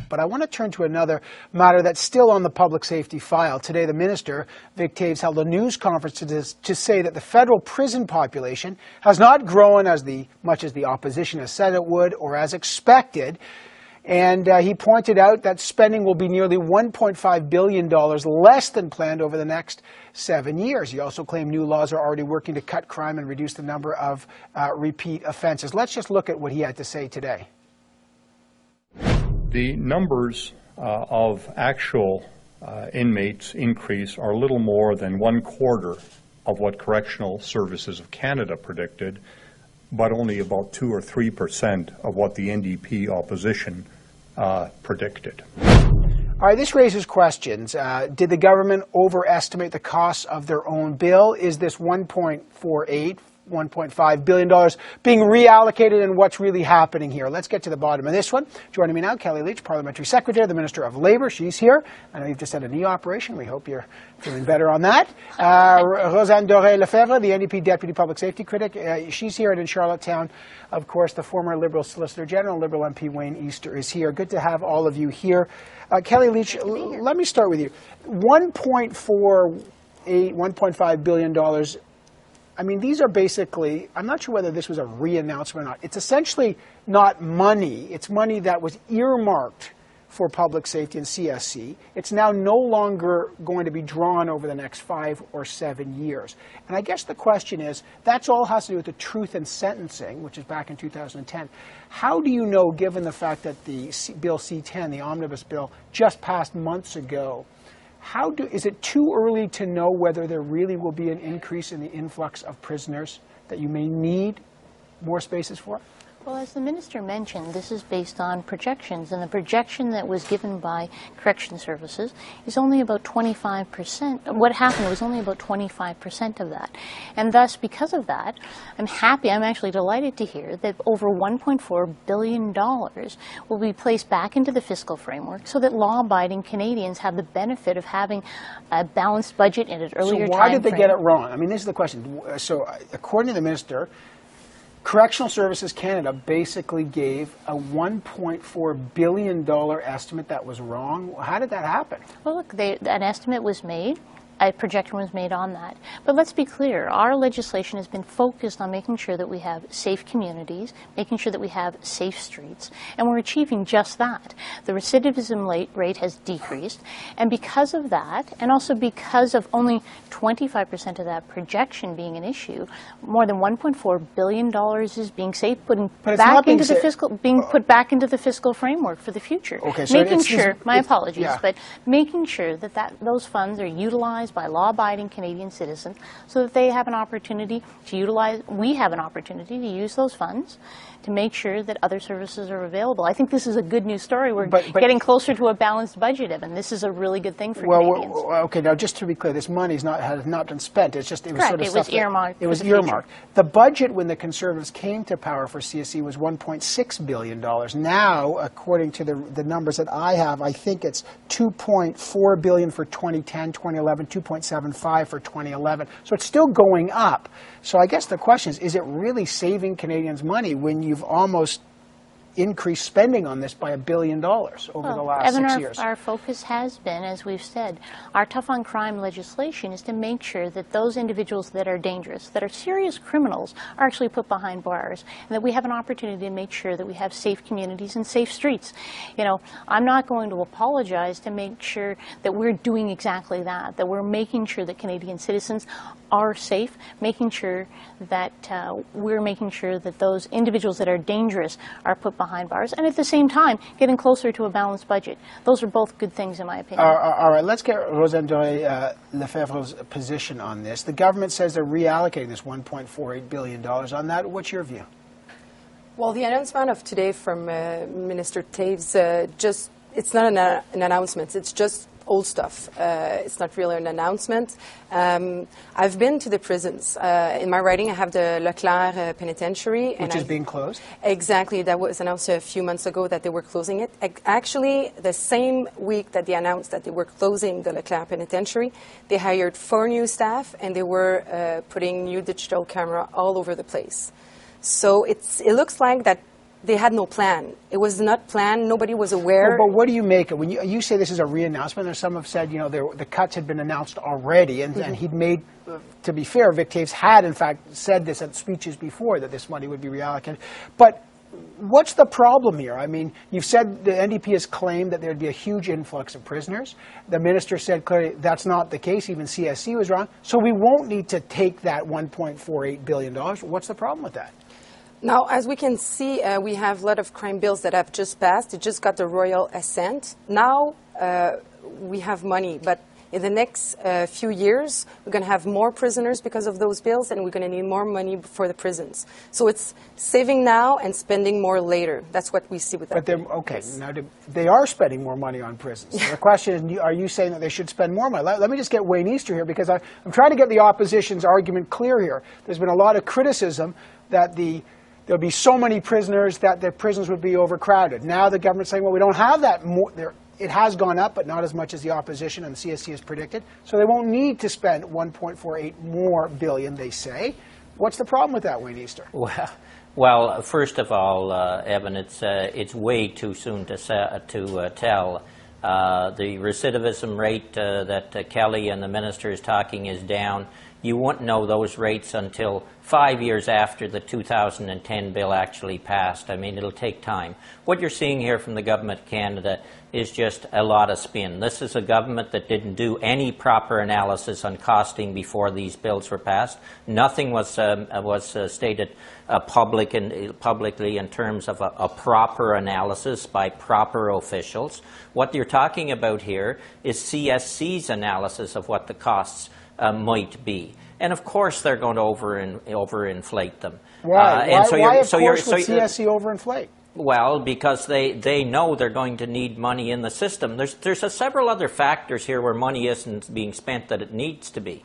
But I want to turn to another matter that's still on the public safety file. Today, the minister, Vic Taves, held a news conference to say that the federal prison population has not grown as much as the opposition has said it would or as expected. And he pointed out that spending will be nearly $1.5 billion less than planned over the next 7 years. He also claimed new laws are already working to cut crime and reduce the number of repeat offenses. Let's just look at what he had to say today. The numbers of actual inmates increase are a little more than 1/4 of what Correctional Services of Canada predicted, but only about 2 or 3% of what the NDP opposition predicted. All right, this raises questions. Did the government overestimate the costs of their own bill? Is this $1.5 billion being reallocated, and what's really happening here? Let's get to the bottom of this one. Joining me now, Kellie Leitch, Parliamentary Secretary, the Minister of Labour. She's here. I know you've just had a knee operation. We hope you're feeling better on that. Rosane Dore Lefebvre, the NDP Deputy Public Safety Critic. She's here. And in Charlottetown, of course, the former Liberal Solicitor General, Liberal MP Wayne Easter, is here. Good to have all of you here. Kellie Leitch, let me start with you. $1.5 billion. I mean, these are basically, I'm not sure whether this was a re-announcement or not. It's essentially not money. It's money that was earmarked for public safety and CSC. It's now no longer going to be drawn over the next 5 or 7 years. And I guess the question is, that's all has to do with the truth in sentencing, which is back in 2010. How do you know, given the fact that the Bill C-10, the omnibus bill, just passed months ago, is it too early to know whether there really will be an increase in the influx of prisoners that you may need more spaces for? Well, as the Minister mentioned, this is based on projections, and the projection that was given by Correction Services is only about 25%. What happened was only about 25% of that. And thus, because of that, I'm actually delighted to hear that over $1.4 billion will be placed back into the fiscal framework so that law-abiding Canadians have the benefit of having a balanced budget in an earlier time. So why did they get it wrong? I mean, this is the question. So according to the Minister, Correctional Services Canada basically gave a $1.4 billion estimate that was wrong. How did that happen? Well, look, an estimate was made. A projection was made on that. But let's be clear, our legislation has been focused on making sure that we have safe communities, making sure that we have safe streets, and we're achieving just that. The recidivism rate has decreased, and because of that, and also because of only 25% of that projection being an issue, more than $1.4 billion is being saved, put back into the fiscal framework for the future. Okay, so making sure, my apologies, but making sure that those funds are utilized by law-abiding Canadian citizens so that they have an opportunity to we have an opportunity to use those funds to make sure that other services are available. I think this is a good news story. We're getting closer to a balanced budget, Evan. This is a really good thing for Canadians. Okay, now just to be clear, this money has not been spent. It's just, it was Correct. sort of earmarked. It was earmarked. The budget when the Conservatives came to power for CSC was $1.6 billion. Now, according to the numbers that I have, I think it's $2.4 billion for 2010, 2011, 2.75 for 2011. So it's still going up. So I guess the question is it really saving Canadians money when you've almost increased spending on this by $1 billion over the last 6 years? Our focus has been, as we've said, our tough on crime legislation is to make sure that those individuals that are dangerous, that are serious criminals, are actually put behind bars, and that we have an opportunity to make sure that we have safe communities and safe streets. You know, I'm not going to apologize to make sure that we're doing exactly that we're making sure that Canadian citizens are safe, making sure that we're making sure that those individuals that are dangerous are put behind bars, and at the same time, getting closer to a balanced budget. Those are both good things, in my opinion. All right, let's get Rosane Dore Lefebvre's position on this. The government says they're reallocating this $1.48 billion. On that, what's your view? Well, the announcement of today from Minister Taves, it's not an announcement, it's just old stuff. It's not really an announcement. I've been to the prisons. In my writing, I have the Leclerc Penitentiary. Which is being closed? Exactly. That was announced a few months ago that they were closing it. Actually, the same week that they announced that they were closing the Leclerc Penitentiary, they hired 4 new staff, and they were putting new digital camera all over the place. So it looks like that they had no plan. It was not planned. Nobody was aware. But what do you make of when you say this is a re-announcement? There's some have said, the cuts had been announced already, and he'd made. To be fair, Vic Taves had in fact said this at speeches before that this money would be reallocated. But what's the problem here? I mean, you've said the NDP has claimed that there'd be a huge influx of prisoners. The minister said clearly that's not the case. Even CSC was wrong. So we won't need to take that $1.48 billion. What's the problem with that? Now, as we can see, we have a lot of crime bills that have just passed. It just got the royal assent. Now we have money, but in the next few years, we're going to have more prisoners because of those bills, and we're going to need more money for the prisons. So it's saving now and spending more later. That's what we see with that. But okay, now they are spending more money on prisons. So the question is, are you saying that they should spend more money? Let me just get Wayne Easter here, because I'm trying to get the opposition's argument clear here. There's been a lot of criticism that there'll be so many prisoners that the prisons would be overcrowded. Now the government's saying, well, we don't have that more. It has gone up, but not as much as the opposition and the CSC has predicted. So they won't need to spend $1.48 more billion, they say. What's the problem with that, Wayne Easter? Well, first of all, Evan, it's way too soon to tell. The recidivism rate that Kelly and the minister is talking is down. You won't know those rates until 5 years after the 2010 bill actually passed. I mean, it'll take time. What you're seeing here from the Government of Canada is just a lot of spin. This is a government that didn't do any proper analysis on costing before these bills were passed. Nothing was stated publicly in terms of a proper analysis by proper officials. What you're talking about here is CSC's analysis of what the costs might be. And of course they're going to overinflate them. Why? Why would CSC overinflate? Well, because they know they're going to need money in the system. There's several other factors here where money isn't being spent that it needs to be.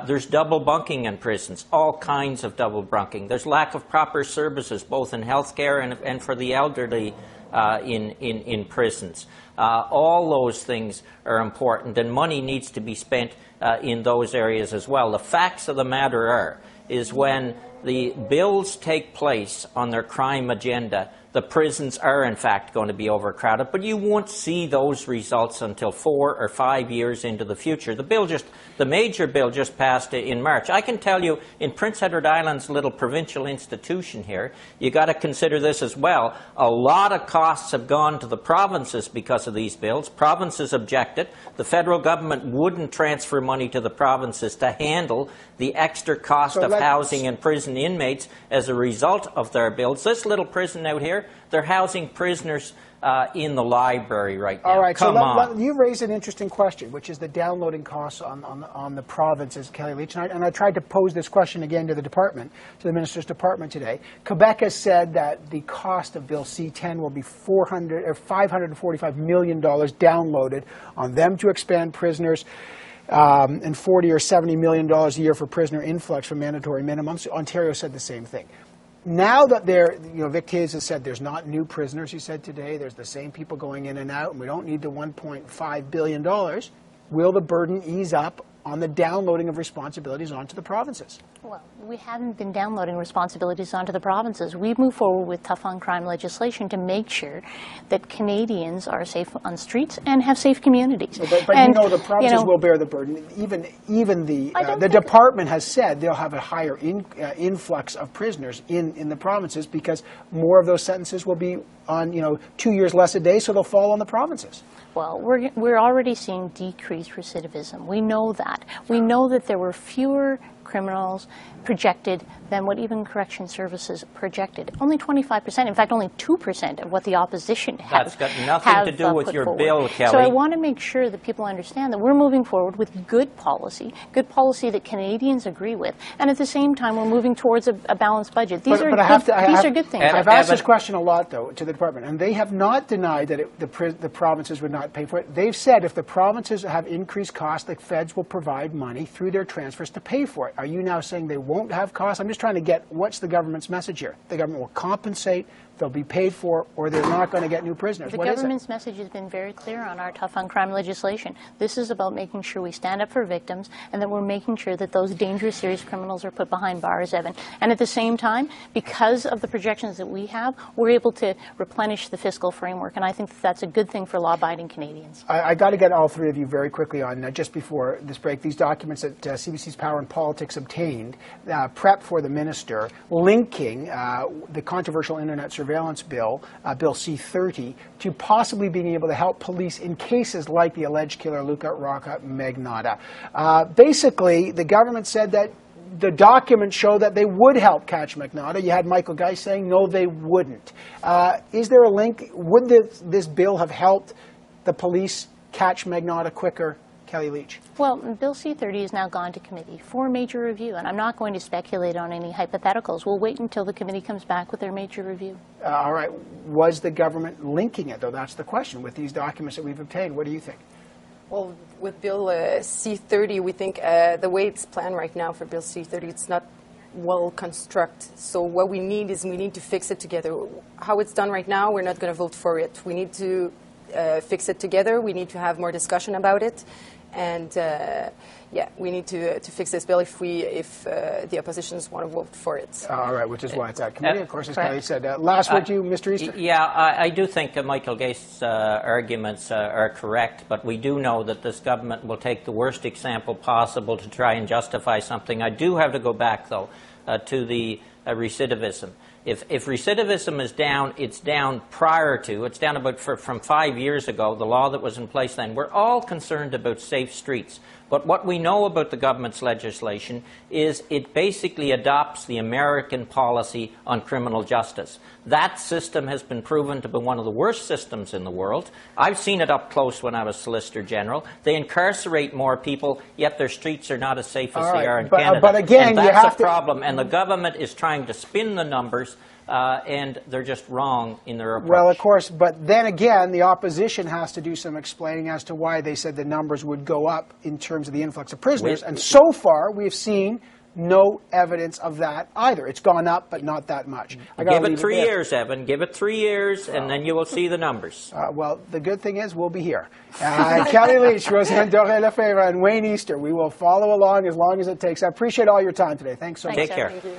There's double bunking in prisons, all kinds of double bunking. There's lack of proper services, both in healthcare and for the elderly in prisons. All those things are important, and money needs to be spent in those areas as well. The facts of the matter is when the bills take place on their crime agenda, the prisons are in fact going to be overcrowded, but you won't see those results until 4 or 5 years into the future. The major bill just passed in March. I can tell you, in Prince Edward Island's little provincial institution here, you got to consider this as well. A lot of costs have gone to the provinces because of these bills. Provinces objected. The federal government wouldn't transfer money to the provinces to handle the extra cost of housing and prison inmates as a result of their bills. This little prison out here, they're housing prisoners in the library right now. All right, Come on. You raised an interesting question, which is the downloading costs on the provinces, Kellie Leitch. And I tried to pose this question again to the department, to the minister's department today. Quebec has said that the cost of Bill C-10 will be $545 million downloaded on them to expand prisoners. And $40 or $70 million a year for prisoner influx from mandatory minimums. Ontario said the same thing. Now that Vic Taves has said there's not new prisoners, he said today, there's the same people going in and out, and we don't need the $1.5 billion, will the burden ease up on the downloading of responsibilities onto the provinces? Well, we haven't been downloading responsibilities onto the provinces. We've moved forward with tough on crime legislation to make sure that Canadians are safe on streets and have safe communities. But the provinces will bear the burden. Even the department has said they'll have a higher influx of prisoners in the provinces because more of those sentences will be on 2 years less a day, so they'll fall on the provinces. Well, we're already seeing decreased recidivism. We know that. We know that there were fewer criminals projected than what even correction services projected. Only 25%, in fact, only 2% of what the opposition has. That's got nothing to do with your bill, Kelly. So I want to make sure that people understand that we're moving forward with good policy that Canadians agree with, and at the same time, we're moving towards a balanced budget. These are good things. I've asked this question a lot, though, to the department, and they have not denied that the provinces would not pay for it. They've said if the provinces have increased costs, the feds will provide money through their transfers to pay for it. Are you now saying they won't have costs? I'm just trying to get what's the government's message here. The government will compensate they'll be paid for, or they're not going to get new prisoners. The What is it? government's message has been very clear on our tough on crime legislation. This is about making sure we stand up for victims and that we're making sure that those dangerous, serious criminals are put behind bars, Evan. And at the same time, because of the projections that we have, we're able to replenish the fiscal framework. And I think that that's a good thing for law-abiding Canadians. I got to get all three of you very quickly on, just before this break, these documents that CBC's Power and Politics obtained, prep for the minister, linking the controversial internet surveillance bill, Bill C-30, to possibly being able to help police in cases like the alleged killer Luca Rocca Magnotta. Basically, the government said that the documents show that they would help catch Magnotta. You had Michael Geist saying, no, they wouldn't. Is there a link? Would this bill have helped the police catch Magnotta quicker? Kellie Leitch. Well, Bill C-30 has now gone to committee for major review, and I'm not going to speculate on any hypotheticals. We'll wait until the committee comes back with their major review. All right. Was the government linking it, though? That's the question, with these documents that we've obtained. What do you think? Well, with Bill C-30, we think the way it's planned right now for Bill C-30, it's not well constructed. So what we need is we need to fix it together. How it's done right now, we're not going to vote for it. We need to fix it together. We need to have more discussion about it. And yeah, we need to fix this bill if the oppositions want to vote for it. All right, which is why it's at committee, of course, as Kellie said. Last word to you, Mr. Easter. Yeah, I do think Michael Geist's arguments are correct, but we do know that this government will take the worst example possible to try and justify something. I do have to go back, though, to the recidivism. If recidivism is down, it's down prior to, it's down about from 5 years ago, the law that was in place then. We're all concerned about safe streets. But what we know about the government's legislation is it basically adopts the American policy on criminal justice. That system has been proven to be one of the worst systems in the world. I've seen it up close when I was Solicitor General. They incarcerate more people, yet their streets are not as safe as they are in Canada. But again, and that's you have a problem. And the government is trying to spin the numbers, and they're just wrong in their approach. Well, of course, but then again, the opposition has to do some explaining as to why they said the numbers would go up in terms of the influx of prisoners. And so far, we've seen no evidence of that either. It's gone up, but not that much. Give it 3 years, Evan. Give it 3 years, and then you will see the numbers. Well, the good thing is we'll be here. Kellie Leitch, Rosane, Doré, Lefebvre, and Wayne Easter. We will follow along as long as it takes. I appreciate all your time today. Thanks so much. Take care. Thank you.